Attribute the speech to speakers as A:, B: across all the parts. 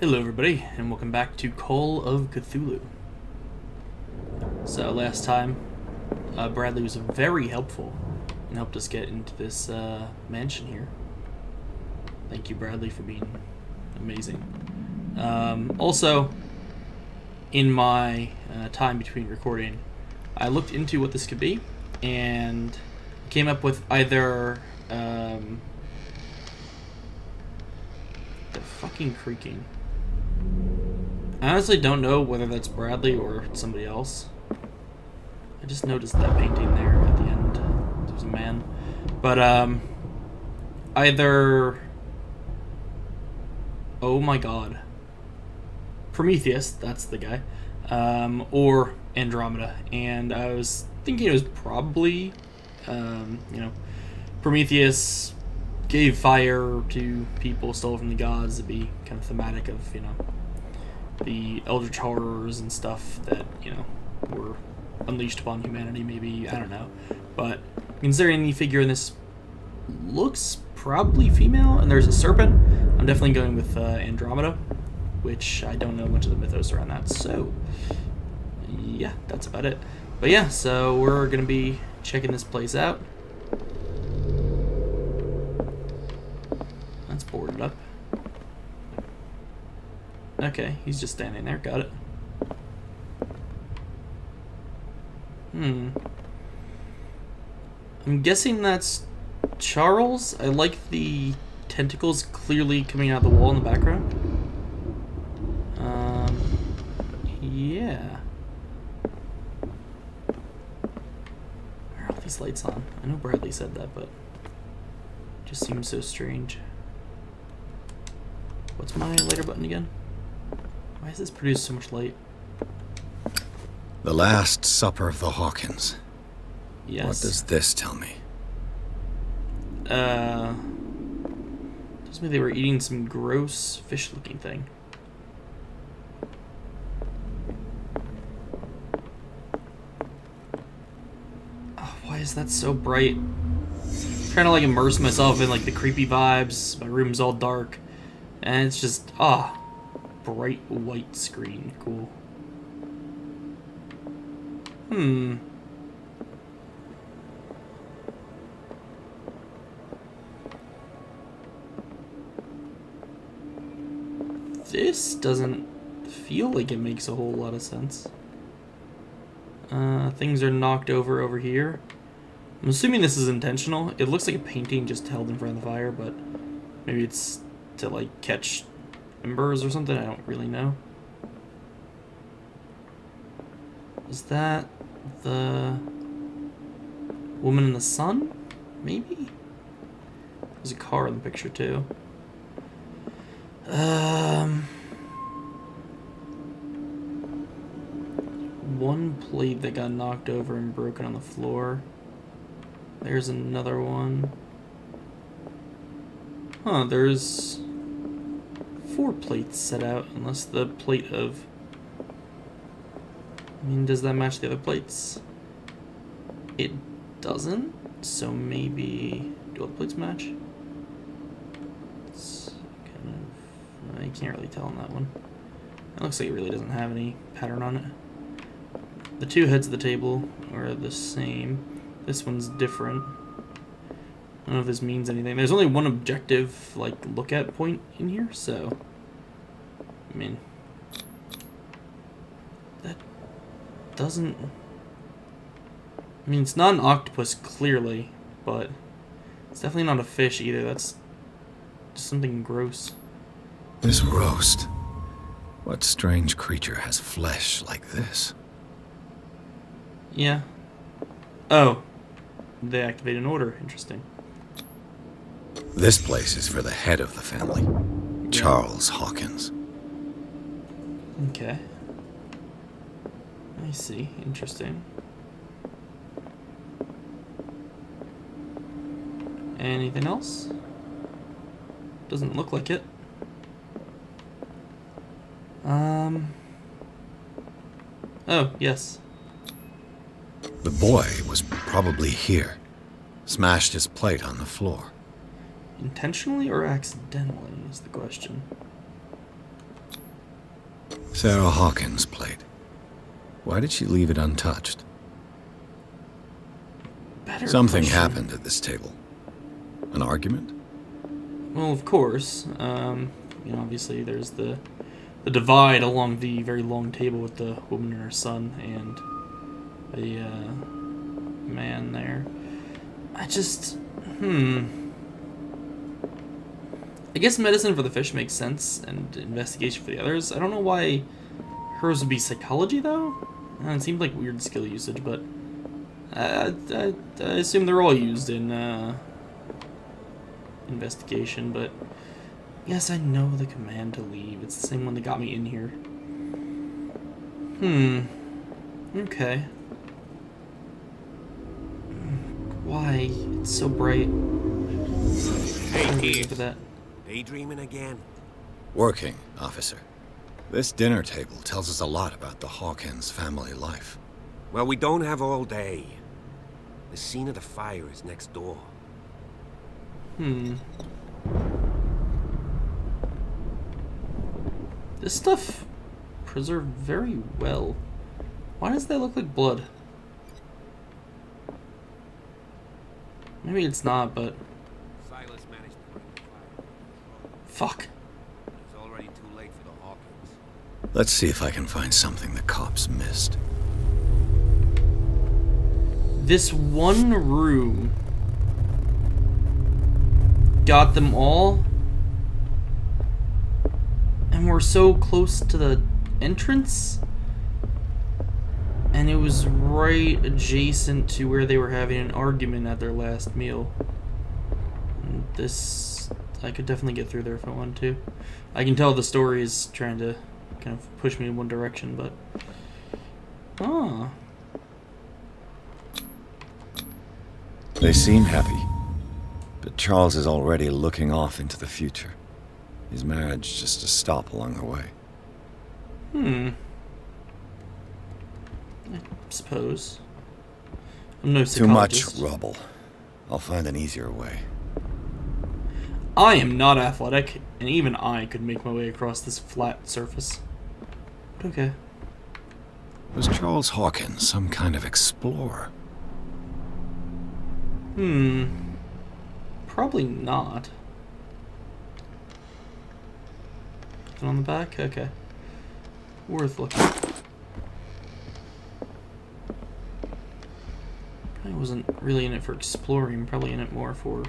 A: Hello everybody, and welcome back to Call of Cthulhu. So last time, Bradley was very helpful and helped us get into this mansion here. Thank you, Bradley, for being amazing. Also, in my time between recording, I looked into what this could be and came up with either the fucking creaking. I honestly don't know whether that's Bradley or somebody else. I just noticed that painting there at the end. There's a man. But, either... Oh my god. Prometheus, that's the guy. Or Andromeda. And I was thinking it was probably, Prometheus gave fire to people, stole from the gods. It'd be kind of thematic of, the eldritch horrors and stuff that, were unleashed upon humanity, maybe, I don't know. But considering the figure in this looks probably female, and there's a serpent, I'm definitely going with Andromeda, which I don't know much of the mythos around that, so yeah, that's about it. But yeah, so we're gonna be checking this place out. That's boarded up. Okay, he's just standing there. Got it. I'm guessing that's Charles. I like the tentacles clearly coming out of the wall in the background. Yeah. Why are all these lights on? I know Bradley said that, but it just seems so strange. What's my lighter button again? Why does this produce so much light?
B: The Last Supper of the Hawkins.
A: Yes.
B: What does this tell me?
A: Tells me they were eating some gross fish-looking thing. Oh, why is that so bright? I'm trying to like immerse myself in like the creepy vibes. My room's all dark, and it's just bright white screen. Cool. This doesn't feel like it makes a whole lot of sense. Things are knocked over here. I'm assuming this is intentional. It looks like a painting just held in front of the fire, but maybe it's to like catch embers or something. I don't really know. Is that the woman in the sun? Maybe? There's a car in the picture too. One plate that got knocked over and broken on the floor. There's another one. Huh, there's 4 plates set out, unless the plate of... I mean, does that match the other plates? It doesn't, so maybe... Do all the plates match? It's kind of... I can't really tell on that one. It looks like it really doesn't have any pattern on it. The 2 heads of the table are the same. This one's different. I don't know if this means anything. There's only one objective, like, look at point in here, so... I mean... That doesn't... I mean, it's not an octopus, clearly, but... It's definitely not a fish, either. That's... just something gross.
B: This roast. What strange creature has flesh like this?
A: Yeah. Oh. They activate an order. Interesting.
B: This place is for the head of the family, Charles Hawkins.
A: Okay. I see. Interesting. Anything else? Doesn't look like it. Oh, yes.
B: The boy was probably here. Smashed his plate on the floor.
A: Intentionally or accidentally is the question.
B: Sarah Hawkins' plate. Why did she leave it untouched?
A: Better
B: Something
A: question.
B: happened at this table. An argument?
A: Well, of course. You know, obviously there's the divide along the very long table with the woman and her son and a man there. I just, I guess medicine for the fish makes sense and investigation for the others. I don't know why hers would be psychology though. It seemed like weird skill usage, but I assume they're all used in investigation, but yes, I know the command to leave. It's the same one that got me in here. Okay. Why? It's so bright.
C: Hey, kid.
A: For that.
C: Daydreaming again?
B: Working, officer. This dinner table tells us a lot about the Hawkins family life.
C: Well, we don't have all day. The scene of the fire is next door.
A: This stuff preserved very well. Why does that look like blood? Maybe it's not, but
C: Silas managed to bring the fire.
A: fuck.
C: It's already too late for the Hawkins.
B: Let's see if I can find something the cops missed.
A: This one room got them all, and we're so close to the entrance, and it was right adjacent to where they were having an argument at their last meal. And this, I could definitely get through there if I wanted to. I can tell the story is trying to kind of push me in one direction, but
B: They seem happy, but Charles is already looking off into the future. His marriage just a stop along the way.
A: I suppose. I'm no
B: Too much
A: psychologist.
B: rubble. I'll find an easier way.
A: I am not athletic, and even I could make my way across this flat surface. But okay.
B: Was Charles Hawkins some kind of explorer?
A: Probably not. Nothing on the back? Okay. Worth looking. Probably wasn't really in it for exploring, probably in it more for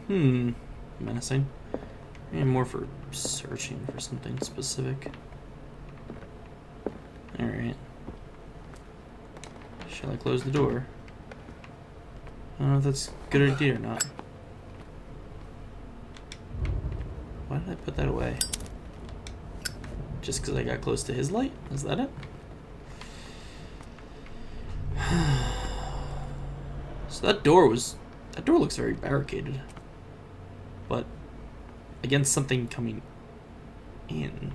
A: menacing. And more for searching for something specific. Alright. Shall I close the door? I don't know if that's a good idea or not. Why did I put that away? Just because I got close to his light? Is that it? So that door looks very barricaded. But against something coming in.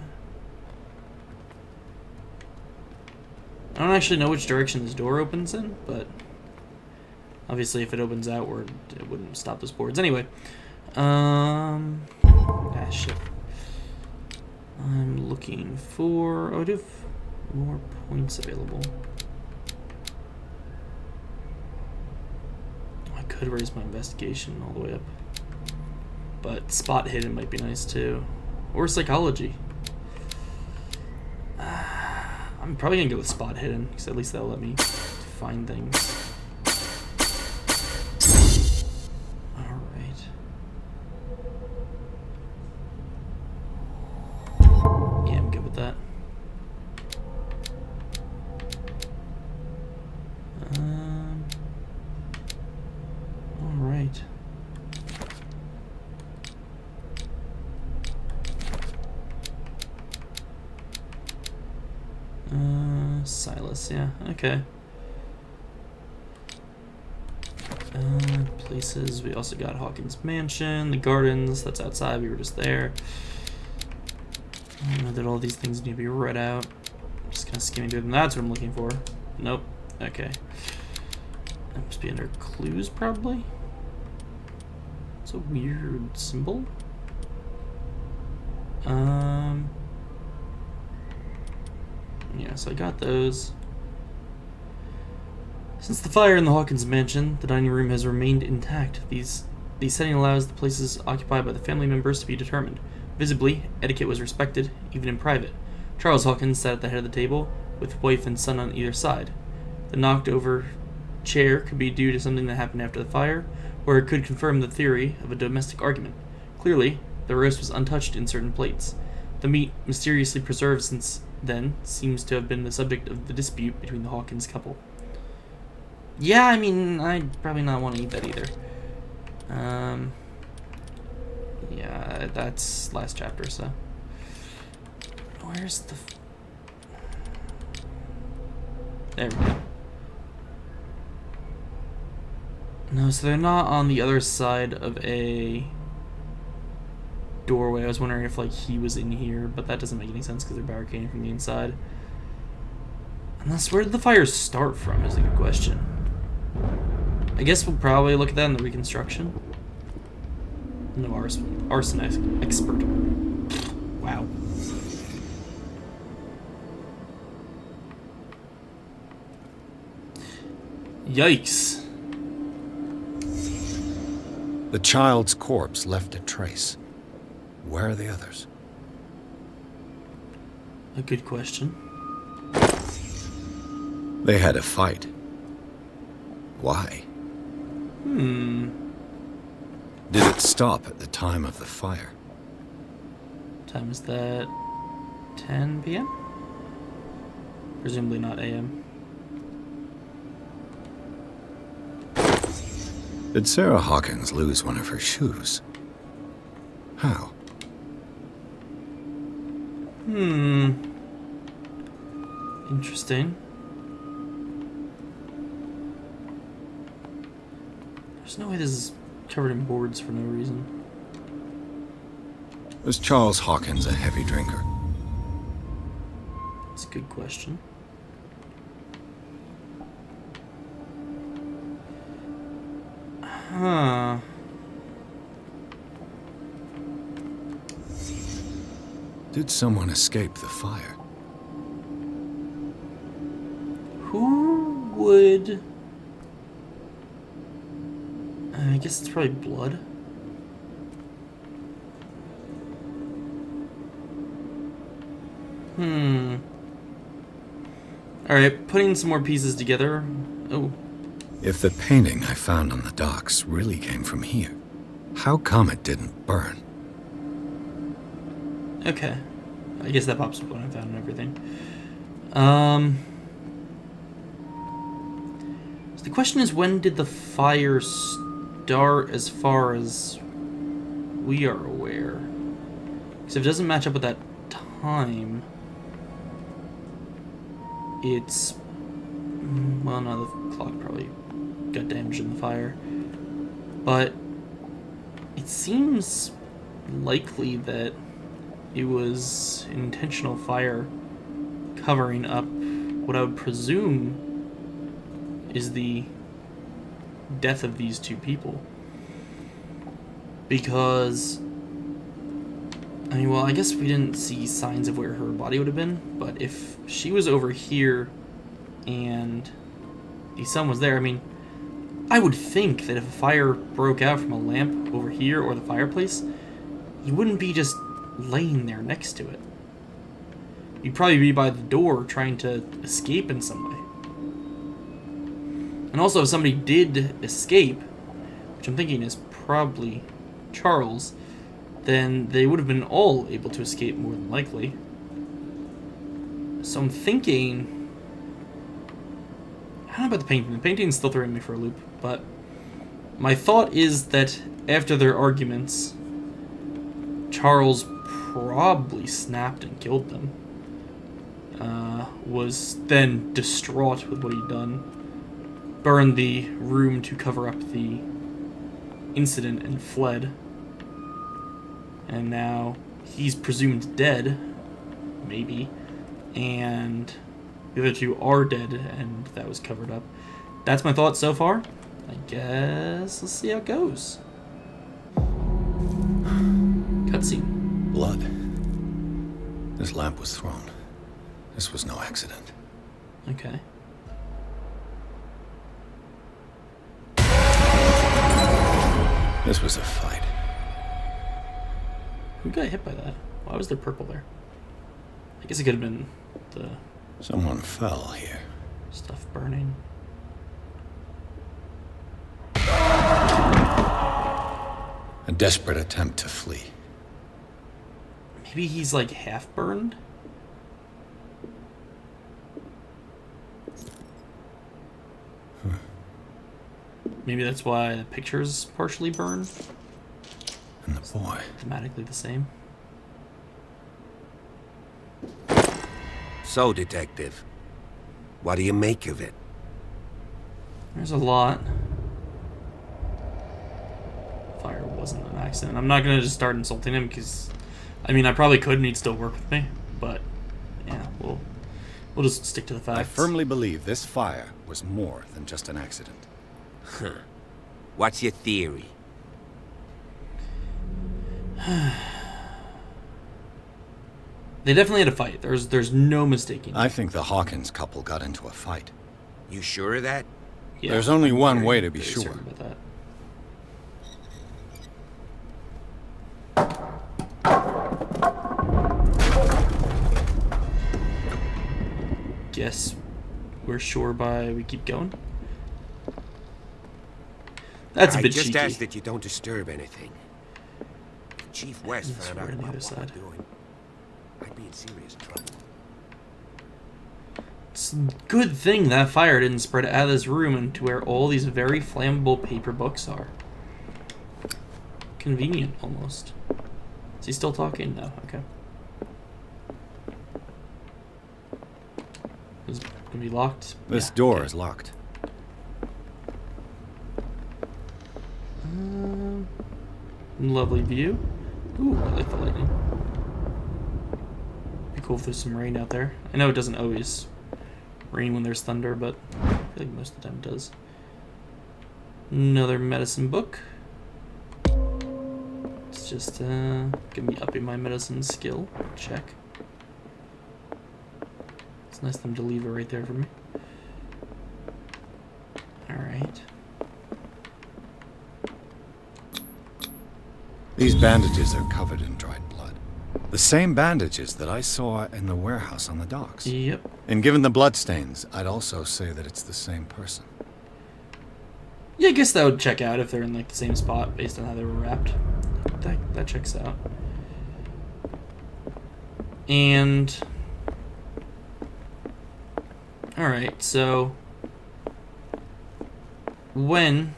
A: I don't actually know which direction this door opens in, but obviously if it opens outward, it wouldn't stop those boards. Anyway, shit. I'm looking for, I do have more points available. I could raise my investigation all the way up. But spot hidden might be nice too. Or psychology. I'm probably gonna go with spot hidden, because at least that'll let me find things. Alright. Yeah, I'm good with that. Alright. Silas, yeah, okay. Places, we also got Hawkins Mansion, the gardens, that's outside, we were just there. I don't know that all these things need to be read out. Just kind of skimming through them, that's what I'm looking for. Nope, okay. That must be under clues, probably? It's a weird symbol. so I got those. Since the fire in the Hawkins mansion, the dining room has remained intact. The setting allows the places occupied by the family members to be determined. Visibly, etiquette was respected, even in private. Charles Hawkins sat at the head of the table, with wife and son on either side. The knocked-over chair could be due to something that happened after the fire, or it could confirm the theory of a domestic argument. Clearly, the roast was untouched in certain plates. The meat, mysteriously preserved since then, seems to have been the subject of the dispute between the Hawkins couple. Yeah, I mean, I'd probably not want to eat that either. Yeah, that's last chapter, so. Where's the... There we go. No, so they're not on the other side of a doorway. I was wondering if, like, he was in here, but that doesn't make any sense because they're barricading from the inside. Unless, where did the fires start from is a good question. I guess we'll probably look at that in the reconstruction. No arson expert. Wow. Yikes.
B: The child's corpse left a trace. Where are the others?
A: A good question.
B: They had a fight. Why? Did it stop at the time of the fire?
A: Time is that 10 p.m.? Presumably not a.m.
B: Did Sarah Hawkins lose one of her shoes? How?
A: Interesting. There's no way this is covered in boards for no reason.
B: Was Charles Hawkins a heavy drinker?
A: That's a good question. Huh.
B: Did someone escape the fire?
A: Who would... I guess it's probably blood. Alright, putting some more pieces together. Oh.
B: If the painting I found on the docks really came from here, how come it didn't burn?
A: Okay. I guess that pops up when I found everything. So the question is, when did the fire start as far as we are aware? Because if it doesn't match up with that time, it's... Well, no, the clock probably got damaged in the fire. But it seems likely that it was an intentional fire covering up what I would presume is the death of these two people. Because, I mean, well, I guess we didn't see signs of where her body would have been, but if she was over here and the sun was there, I mean, I would think that if a fire broke out from a lamp over here or the fireplace, you wouldn't be just laying there next to it. You'd probably be by the door trying to escape in some way. And also, if somebody did escape, which I'm thinking is probably Charles, then they would have been all able to escape more than likely. So I'm thinking... I don't know about the painting. The painting's still throwing me for a loop, but my thought is that after their arguments, Charles probably snapped and killed them. Was then distraught with what he'd done, burned the room to cover up the incident and fled. And now he's presumed dead, maybe, and the other two are dead, and that was covered up. That's my thoughts so far. I guess let's see how it goes. Cutscene.
B: Blood. This lamp was thrown. This was no accident.
A: Okay.
B: This was a fight.
A: Who got hit by that? Why was there purple there? I guess it could have been the
B: Someone fell here.
A: stuff burning.
B: A desperate attempt to flee.
A: Maybe he's like half burned? Maybe that's why the picture's partially burned.
B: And the boy.
A: Thematically the same.
C: So, Detective, what do you make of it?
A: There's a lot. Fire wasn't an accident. I'm not gonna just start insulting him because, I mean, I probably could and he'd still work with me, but yeah, we'll just stick to the facts.
D: I firmly believe this fire was more than just an accident.
C: Huh. What's your theory?
A: They definitely had a fight. There's no mistaking it.
D: I think the Hawkins couple got into a fight.
C: You sure of that?
A: Yeah,
D: There's only
A: I'm
D: one
A: very,
D: way to be
A: very
D: sure.
A: certain about that. Guess we're sure by we keep going. That's a bit
C: I just
A: cheeky.
C: ask that you don't disturb anything. If Chief West
A: Yes,
C: found
A: we're
C: out
A: on the
C: about
A: other
C: what I'm
A: side.
C: doing, I'd be in serious trouble.
A: It's a good thing that fire didn't spread out of this room into where all these very flammable paper books are. Convenient, almost. Is he still talking? No. Okay. Is it gonna be locked?
D: This
A: Yeah,
D: door
A: okay.
D: is locked.
A: Lovely view. Ooh, I like the lightning. Be cool if there's some rain out there. I know it doesn't always rain when there's thunder, but I feel like most of the time it does. Another medicine book. It's just gonna be upping my medicine skill. Check. It's nice of them to leave it right there for me. Alright.
D: These bandages are covered in dried blood. The same bandages that I saw in the warehouse on the docks.
A: Yep.
D: And given the bloodstains, I'd also say that it's the same person.
A: Yeah, I guess that would check out if they're in like the same spot based on how they were wrapped. That checks out. And alright, so when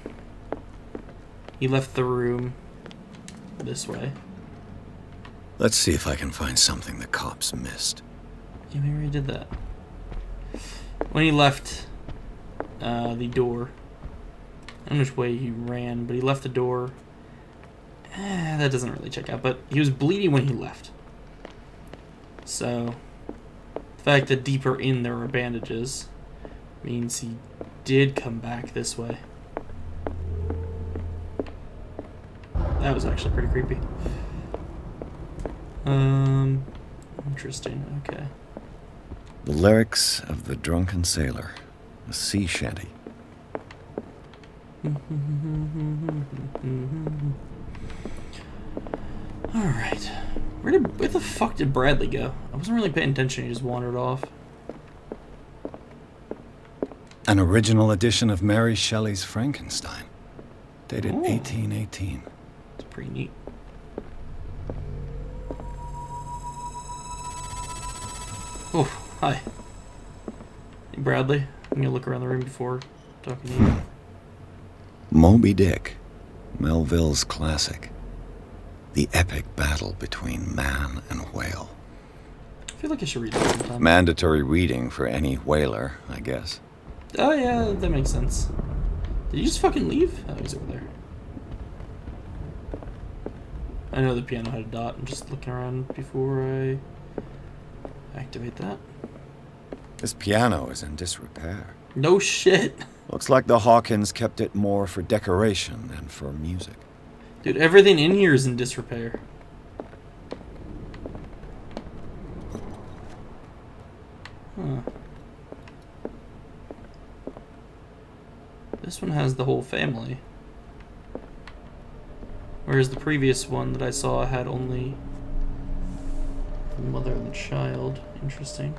A: he left the room this way.
B: Let's see if I can find something the cops missed.
A: Yeah, maybe he did that. When he left the door, I don't know which way he ran, but he left the door. That doesn't really check out, but he was bleeding when he left. So, the fact that deeper in there are bandages means he did come back this way. That was actually pretty creepy. Interesting, okay.
B: The lyrics of the drunken sailor. A sea shanty.
A: Alright. Where the fuck did Bradley go? I wasn't really paying attention, he just wandered off.
D: An original edition of Mary Shelley's Frankenstein, dated
A: Ooh.
D: 1818.
A: It's pretty neat. Oh, hi. Hey, Bradley. I'm gonna look around the room before talking to you.
B: Moby Dick. Melville's classic. The epic battle between man and whale.
A: I feel like I should read that sometime.
B: Mandatory reading for any whaler, I guess.
A: Oh, yeah, that makes sense. Did you just fucking leave? Oh, he's over there. I know the piano had a dot. I'm just looking around before I activate that.
B: This piano is in disrepair.
A: No shit.
B: Looks like the Hawkins kept it more for decoration than for music.
A: Dude, everything in here is in disrepair. This one has the whole family. Whereas the previous one that I saw had only the mother and the child. Interesting.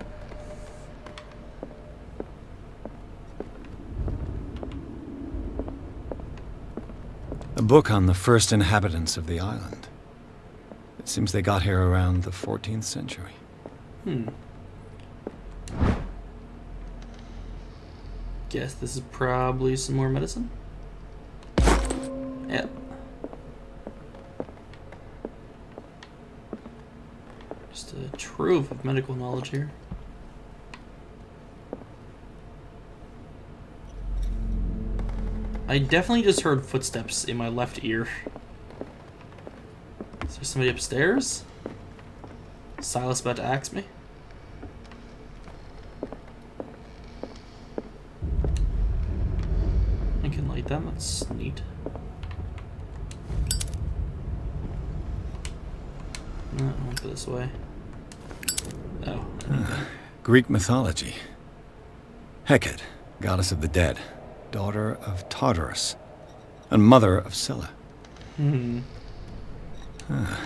D: A book on the first inhabitants of the island. It seems they got here around the 14th century.
A: Guess this is probably some more medicine. Yep. Just a trove of medical knowledge here. I definitely just heard footsteps in my left ear. Is there somebody upstairs? Silas about to axe me? I can light them, that's neat. No, I won't go this way. Oh, I need that.
D: Greek mythology. Hecate, goddess of the dead, daughter of Tartarus, and mother of Scylla.
A: I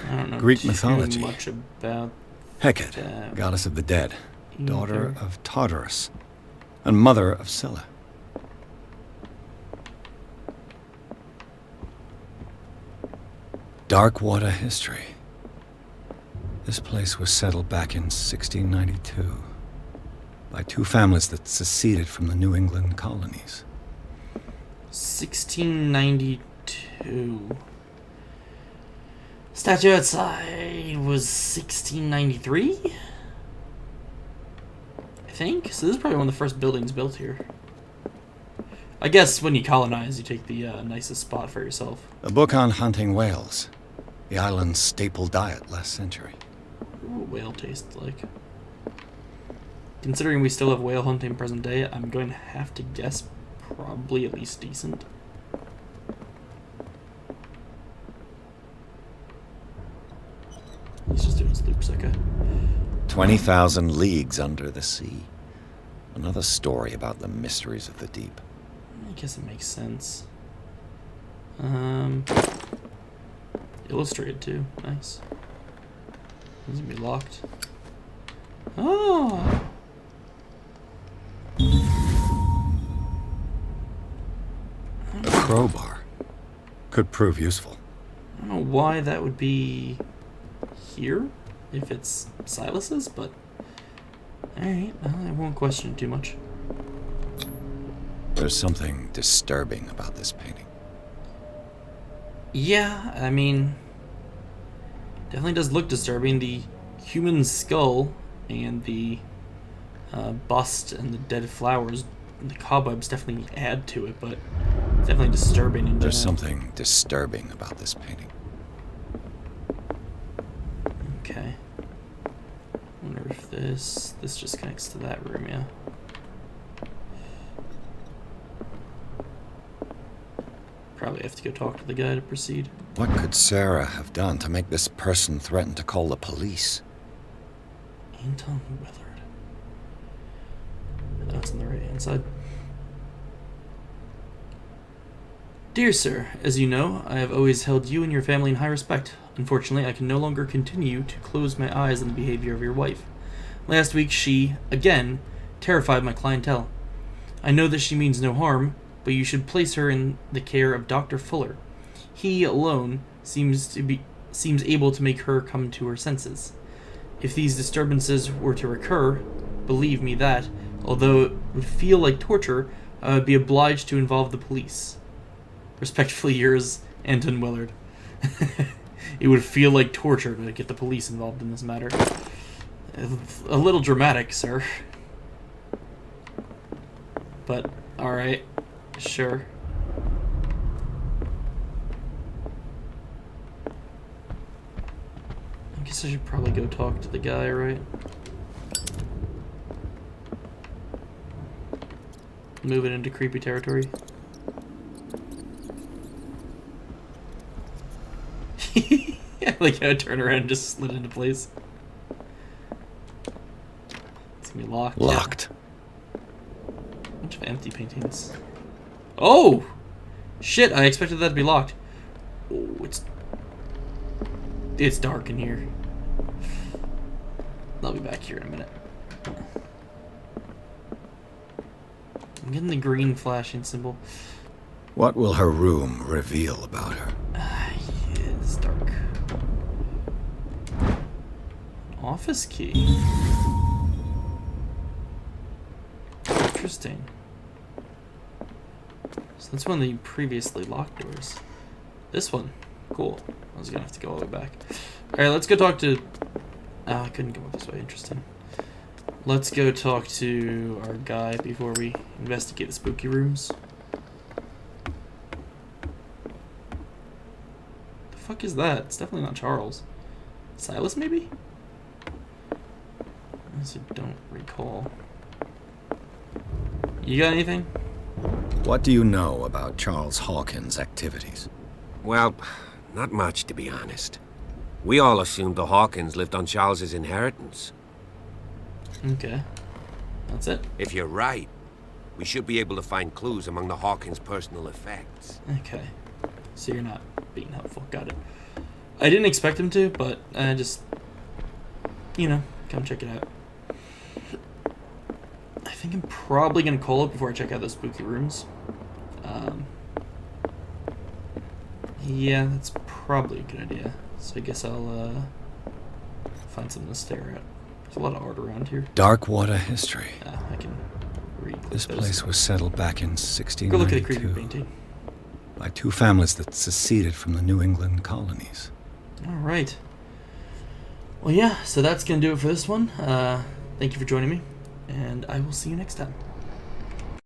A: don't know
D: Greek
A: too
D: mythology.
A: much about
D: Hecate,
A: that.
D: goddess of the dead, daughter
A: Okay.
D: of Tartarus, and mother of Scylla. Darkwater history. This place was settled back in 1692 by two families that seceded from the New England colonies.
A: 1692. Statue outside was 1693? I think. So this is probably one of the first buildings built here. I guess when you colonize, you take the nicest spot for yourself.
D: A book on hunting whales, the island's staple diet last century.
A: What whale tastes like? Considering we still have whale hunting present day, I'm going to have to guess probably at least decent. He's just doing his loops, okay.
B: 20,000 leagues under the sea. Another story about the mysteries of the deep.
A: I guess it makes sense. Illustrated too. Nice. This is gonna be locked. Oh!
D: A crowbar. Could prove useful.
A: I don't know why that would be here, if it's Silas's, but alright, I won't question it too much.
B: There's something disturbing about this painting.
A: Yeah, I mean, definitely does look disturbing. The human skull and the bust and the dead flowers and the cobwebs definitely add to it, but it's definitely disturbing in
B: There's
A: general.
B: something disturbing about this painting.
A: Okay. Wonder if this just connects to that room, yeah. Probably have to go talk to the guy to proceed.
B: What could Sarah have done to make this person threaten to call the police?
A: Anton Willard. Oh, it's on the right hand side. Dear sir, as you know, I have always held you and your family in high respect. Unfortunately, I can no longer continue to close my eyes on the behavior of your wife. Last week, she, again, terrified my clientele. I know that she means no harm, but you should place her in the care of Dr. Fuller. He alone seems able to make her come to her senses. If these disturbances were to recur, believe me that, although it would feel like torture, I would be obliged to involve the police. Respectfully yours, Anton Willard. It would feel like torture to get the police involved in this matter. A little dramatic, sir. But, alright. Sure. I guess I should probably go talk to the guy, right? Moving into creepy territory. Like how I turned around and just slid into place. It's gonna be locked.
B: Locked.
A: Yeah. Bunch of empty paintings. Oh! Shit, I expected that to be locked. Oh, it's dark in here. I'll be back here in a minute. I'm getting the green flashing symbol.
D: What will her room reveal about her?
A: It's dark. Office key. Interesting. So that's one of the previously locked doors. This one. Cool. I was gonna have to go all the way back. Alright, let's go talk to... I couldn't go this way. Interesting. Let's go talk to our guy before we investigate the spooky rooms. The fuck is that? It's definitely not Charles. Silas, maybe? I honestly don't recall. You got anything?
D: What do you know about Charles Hawkins' activities?
C: Well, not much, to be honest. We all assumed the Hawkins lived on Charles's inheritance.
A: Okay. That's it?
C: If you're right, we should be able to find clues among the Hawkins' personal effects.
A: Okay. So you're not being helpful. Got it. I didn't expect him to, but I just... You know, come check it out. I think I'm probably going to call it before I check out those spooky rooms. Yeah, that's probably a good idea. So I guess I'll find something to stare at. There's a lot of art around here.
D: Darkwater history.
A: I can read
D: This
A: those.
D: place was settled back in
A: Go look at the creepy
D: 1692
A: painting.
D: by two families that seceded from the New England colonies.
A: Alright. Well, yeah, so that's going to do it for this one. Thank you for joining me, and I will see you next time.